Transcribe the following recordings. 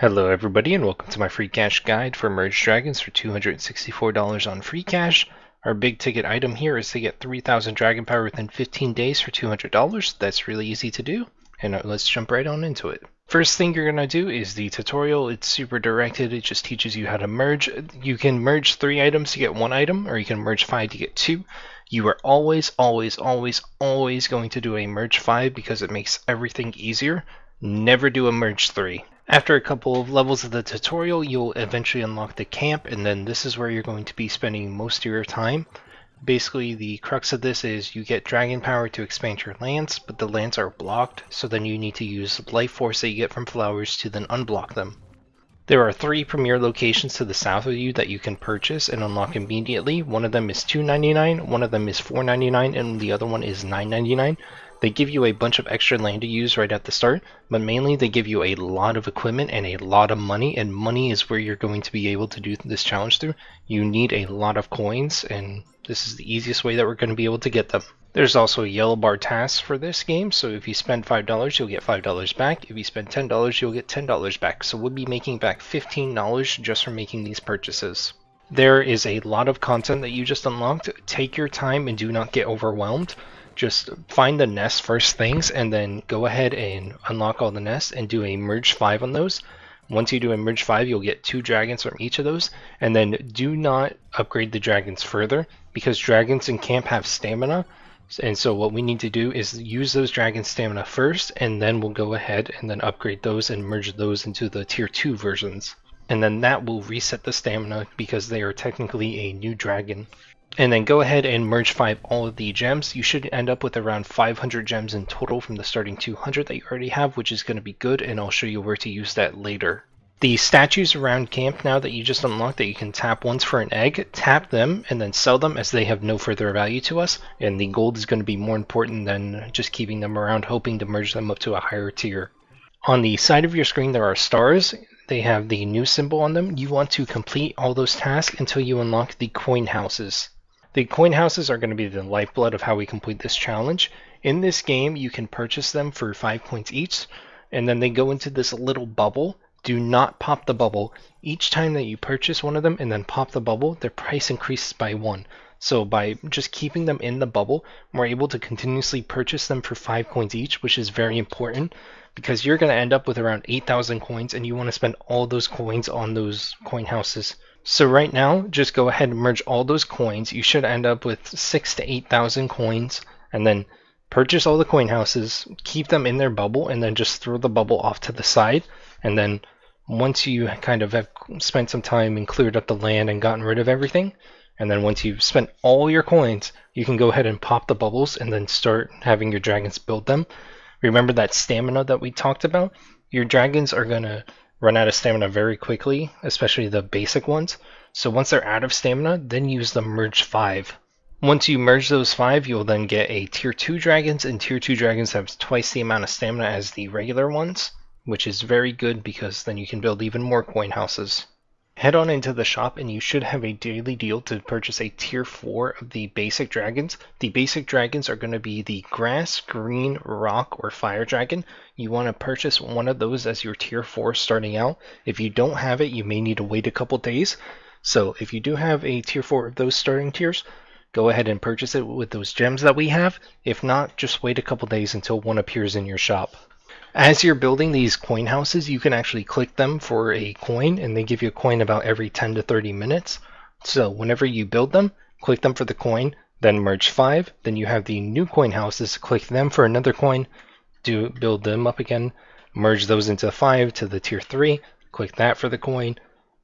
Hello everybody and welcome to my free cash guide for merged dragons for $264 on free cash. Our big ticket item here is to get 3,000 dragon power within 15 days for $200. That's really easy to do, and let's jump right on into it. First thing you're going to do is the tutorial. It's super directed. It just teaches you how to merge. You can merge 3 items to get 1 item, or you can merge 5 to get 2. You are always going to do a merge 5 because it makes everything easier. Never do a merge 3. After a couple of levels of the tutorial, you'll eventually unlock the camp, and then this is where you're going to be spending most of your time. Basically, the crux of this is you get dragon power to expand your lands, but the lands are blocked, so then you need to use life force that you get from flowers to then unblock them. There are 3 premier locations to the south of you that you can purchase and unlock immediately. One of them is $2.99, one of them is $4.99, and the other one is $9.99. They give you a bunch of extra land to use right at the start, but mainly they give you a lot of equipment and a lot of money, and money is where you're going to be able to do this challenge through. You need a lot of coins, and this is the easiest way that we're going to be able to get them. There's also a yellow bar task for this game, so if you spend $5, you'll get $5 back. If you spend $10, you'll get $10 back. So we'll be making back $15 just from making these purchases. There is a lot of content that you just unlocked. Take your time and do not get overwhelmed. Just find the nests first things and then go ahead and unlock all the nests and do a merge 5 on those. Once you do a merge 5, you'll get 2 dragons from each of those, and then do not upgrade the dragons further because dragons in camp have stamina. And so what we need to do is use those dragon stamina first, and then we'll go ahead and then upgrade those and merge those into the tier 2 versions. And then that will reset the stamina because they are technically a new dragon. And then go ahead and merge 5 all of the gems. You should end up with around 500 gems in total from the starting 200 that you already have, which is going to be good, and I'll show you where to use that later. The statues around camp now that you just unlocked that you can tap once for an egg, tap them and then sell them as they have no further value to us, and the gold is going to be more important than just keeping them around hoping to merge them up to a higher tier. On the side of your screen there are stars. They have the new symbol on them. You want to complete all those tasks until you unlock the coin houses. The coin houses are going to be the lifeblood of how we complete this challenge. In this game, you can purchase them for 5 coins each, and then they go into this little bubble. Do not pop the bubble. Each time that you purchase one of them and then pop the bubble, their price increases by 1. So by just keeping them in the bubble, we're able to continuously purchase them for 5 coins each, which is very important because you're going to end up with around 8,000 coins, and you want to spend all those coins on those coin houses. So right now, just go ahead and merge all those coins. You should end up with 6,000 to 8,000 coins, and then purchase all the coin houses, keep them in their bubble, and then just throw the bubble off to the side. And then once you kind of have spent some time and cleared up the land and gotten rid of everything, and then once you've spent all your coins, you can go ahead and pop the bubbles and then start having your dragons build them. Remember that stamina that we talked about? Your dragons are going to run out of stamina very quickly, especially the basic ones. So once they're out of stamina, then use the merge 5. Once you merge those 5, you'll then get a tier 2 dragons, and tier 2 dragons have twice the amount of stamina as the regular ones, which is very good because then you can build even more coin houses. Head on into the shop and you should have a daily deal to purchase a tier 4 of the basic dragons. The basic dragons are going to be the grass, green, rock, or fire dragon. You want to purchase one of those as your tier 4 starting out. If you don't have it, you may need to wait a couple days. So if you do have a tier 4 of those starting tiers, go ahead and purchase it with those gems that we have. If not, just wait a couple days until one appears in your shop. As you're building these coin houses, you can actually click them for a coin, and they give you a coin about every 10 to 30 minutes. So whenever you build them, click them for the coin, then merge 5, then you have the new coin houses, click them for another coin, build them up again, merge those into 5 to the tier 3, click that for the coin,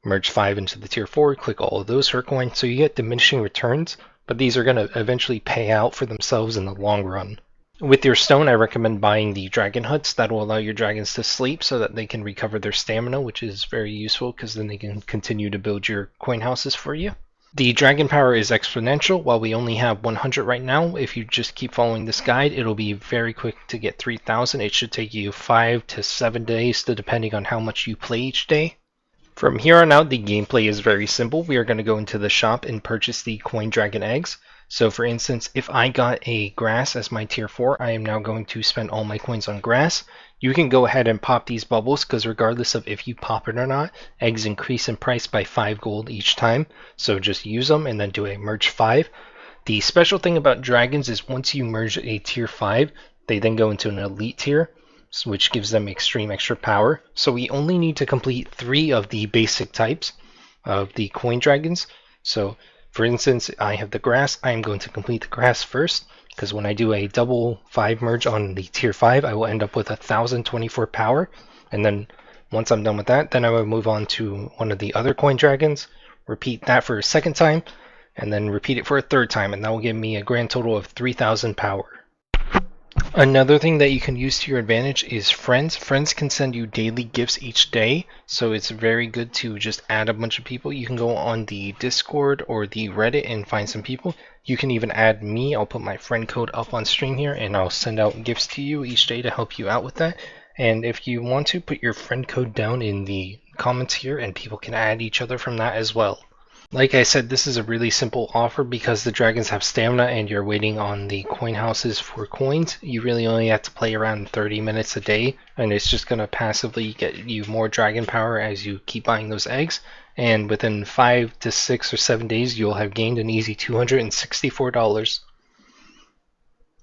merge 5 into the tier 4, click all of those for a coin. So you get diminishing returns, but these are going to eventually pay out for themselves in the long run. With your stone, I recommend buying the dragon huts. That will allow your dragons to sleep so that they can recover their stamina, which is very useful because then they can continue to build your coin houses for you. The dragon power is exponential. While we only have 100 right now, if you just keep following this guide, it'll be very quick to get 3,000. It should take you 5 to 7 days, depending on how much you play each day. From here on out, the gameplay is very simple. We are going to go into the shop and purchase the coin dragon eggs. So for instance, if I got a grass as my tier 4, I am now going to spend all my coins on grass. You can go ahead and pop these bubbles, because regardless of if you pop it or not, eggs increase in price by 5 gold each time. So just use them and then do a merge 5. The special thing about dragons is once you merge a tier 5, they then go into an elite tier, which gives them extreme extra power. So we only need to complete 3 of the basic types of the coin dragons. So for instance, I have the grass. I am going to complete the grass first, because when I do a double 5 merge on the tier 5, I will end up with 1024 power. And then once I'm done with that, then I will move on to one of the other coin dragons, repeat that for a second time, and then repeat it for a third time, and that will give me a grand total of 3000 power. Another thing that you can use to your advantage is friends. Friends can send you daily gifts each day, so it's very good to just add a bunch of people. You can go on the Discord or the Reddit and find some people. You can even add me. I'll put my friend code up on stream here, and I'll send out gifts to you each day to help you out with that. And if you want to, put your friend code down in the comments here, and people can add each other from that as well. Like I said, this is a really simple offer because the dragons have stamina and you're waiting on the coin houses for coins. You really only have to play around 30 minutes a day, and it's just going to passively get you more dragon power as you keep buying those eggs. And within 5 to 6 or 7 days, you'll have gained an easy $264.